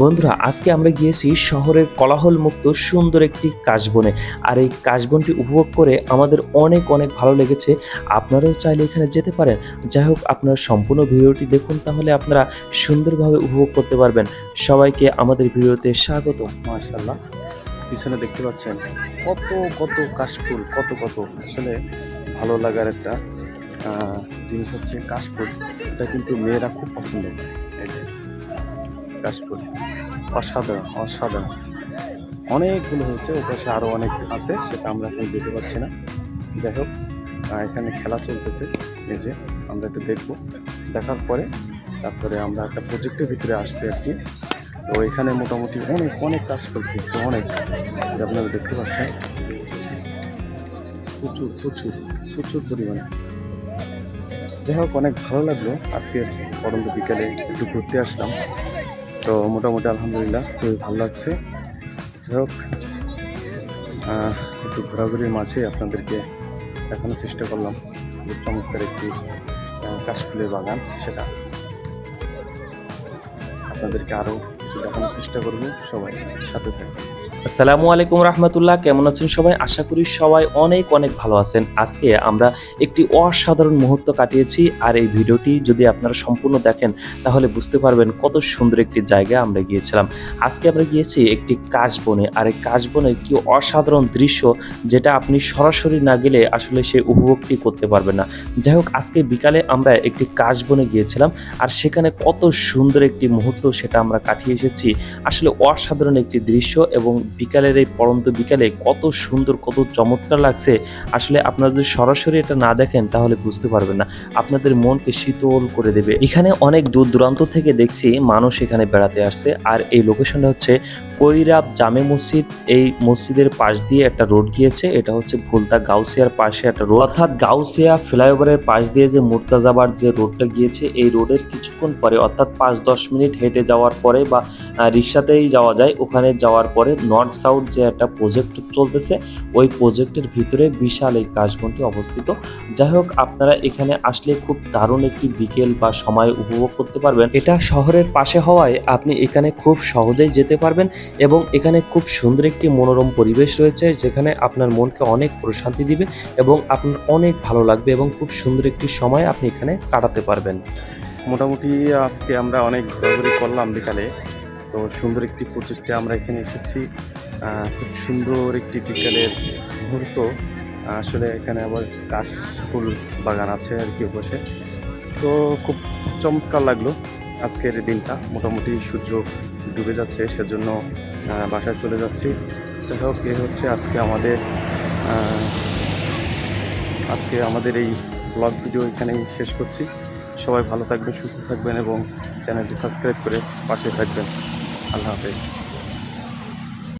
বন্ধুরা, আজকে আমরা গিয়েছি শহরের কোলাহল মুক্ত সুন্দর একটি কাশবনে। আর এই কাশবনটি উপভোগ করে আমাদের অনেক অনেক ভালো লেগেছে। আপনারাও চাইলে এখানে যেতে পারেন। যাই হোক, আপনারা সম্পূর্ণ ভিডিওটি দেখুন, তাহলে আপনারা সুন্দরভাবে উপভোগ করতে পারবেন। সবাইকে আমাদের ভিডিওতে স্বাগতম। মাশাআল্লাহ, পিছনে দেখতে পাচ্ছেন কত কত কাশফুল, কত কত আসলে ভালো লাগার একটা জিনিস হচ্ছে কাশফুল। এটা কিন্তু মেয়েরা খুব পছন্দ করে। এই যে কাশফুল, অসাধারণ অসাধারণ। অনেকগুলো হচ্ছে, ওপাশে আরো অনেক আছে, সেটা আমরা এখন যেতে পারছি না। যাই হোক, এখানে খেলা চলতেছে। এই যে আমরা একটু দেখবো, দেখার পরে তারপরে আমরা একটা প্রজেক্টের ভিতরে আসছি আর কি। তো এখানে মোটামুটি অনেক অনেক কাশফুল হচ্ছে, অনেক, যে আপনারা দেখতে পাচ্ছেন প্রচুর প্রচুর প্রচুর পরিমাণে। যাই হোক, অনেক ভালো লাগলো আজকে পরন্ত বিকালে একটু ঘুরতে আসলাম। তো মোটামুটি আলহামদুলিল্লাহ খুবই ভালো লাগছে। যাই হোক, একটু ঘোরাঘুরির মাঝে আপনাদেরকে দেখানোর চেষ্টা করলাম যে চমৎকার একটি কাশফুলের বাগান, সেটা আপনাদেরকে আরও কিছু দেখানোর চেষ্টা করবো। সবাই সাথে থাকবেন। আসসালামু আলাইকুম রহমতুল্লাহ। কেমন আছেন সবাই? আশা করি সবাই অনেক অনেক ভালো আছেন। আজকে আমরা একটি অসাধারণ মুহূর্ত কাটিয়েছি। আর এই ভিডিওটি যদি আপনারা সম্পূর্ণ দেখেন, তাহলে বুঝতে পারবেন কত সুন্দর একটি জায়গায় আমরা গিয়েছিলাম। আজকে আমরা গিয়েছি একটি কাশবনে। আর এই কাশবনের কি অসাধারণ দৃশ্য, যেটা আপনি সরাসরি না গেলে আসলে সেই উপভোগটি করতে পারবেন না। যাই হোক, আজকে বিকালে আমরা একটি কাশবনে গিয়েছিলাম। আর সেখানে কত সুন্দর একটি মুহূর্ত সেটা আমরা কাটিয়ে এসেছি। আসলে অসাধারণ একটি দৃশ্য, এবং বিকালের এই পড়ন্ত বিকালে কত সুন্দর, কত চমৎকার লাগছে। আসলে আপনারা যদি সরাসরি এটা না দেখেন, তাহলে বুঝতে পারবেন না। আপনাদের মনকে শীতল করে দেবে। এখানে অনেক দূর দূরান্ত থেকে দেখছি মানুষ এখানে বেড়াতে আসছে। আর এই লোকেশনটা হচ্ছে কৈরাব জামে মসজিদ। এই মসজিদের পাশ দিয়ে একটা রোড গিয়েছে। এটা হচ্ছে ভুলতা গাউসিয়ার পাশে একটা রোড, অর্থাৎ গাউসিয়া ফ্লাইওভারের পাশ দিয়ে যে মুর্তাজাবার যে রোডটা গিয়েছে, এই রোডের কিছুক্ষণ পরে, অর্থাৎ 5-10 মিনিট হেঁটে যাওয়ার পরে বা রিক্সাতেই যাওয়া যায়, ওখানে যাওয়ার পরে নর্থ সাউথ যে একটা প্রজেক্ট চলতেছে, ওই প্রজেক্টের ভিতরে বিশাল এই কাশবনটি অবস্থিত। যাই হোক, আপনারা এখানে আসলে খুব দারুণ একটি বিকেল বা সময় উপভোগ করতে পারবেন। এটা শহরের পাশে হওয়ায় আপনি এখানে খুব সহজেই যেতে পারবেন, এবং এখানে খুব সুন্দর একটি মনোরম পরিবেশ রয়েছে, যেখানে আপনার মনকে অনেক প্রশান্তি দিবে এবং আপনার অনেক ভালো লাগবে, এবং খুব সুন্দর একটি সময় আপনি এখানে কাটাতে পারবেন। মোটামুটি আজকে আমরা অনেক ঘোরাঘুরি করলাম বিকালে। তো সুন্দর একটি প্রজেক্টে আমরা এখানে এসেছি। খুব সুন্দর একটি বিকেলের মুহূর্ত। আসলে এখানে আবার কাশফুল বাগান আছে আর কি বসে। তো খুব চমৎকার লাগলো আজকের দিনটা। মোটামুটি সূর্য ডুবে যাচ্ছে, সেজন্য বাসায় চলে যাচ্ছি। যাই হোক, এ হচ্ছে আজকে আমাদের এই ব্লগ ভিডিও এখানেই শেষ করছি। সবাই ভালো থাকবেন, সুস্থ থাকবেন, এবং চ্যানেলটি সাবস্ক্রাইব করে পাশে থাকবেন। আল্লাহ হাফেজ।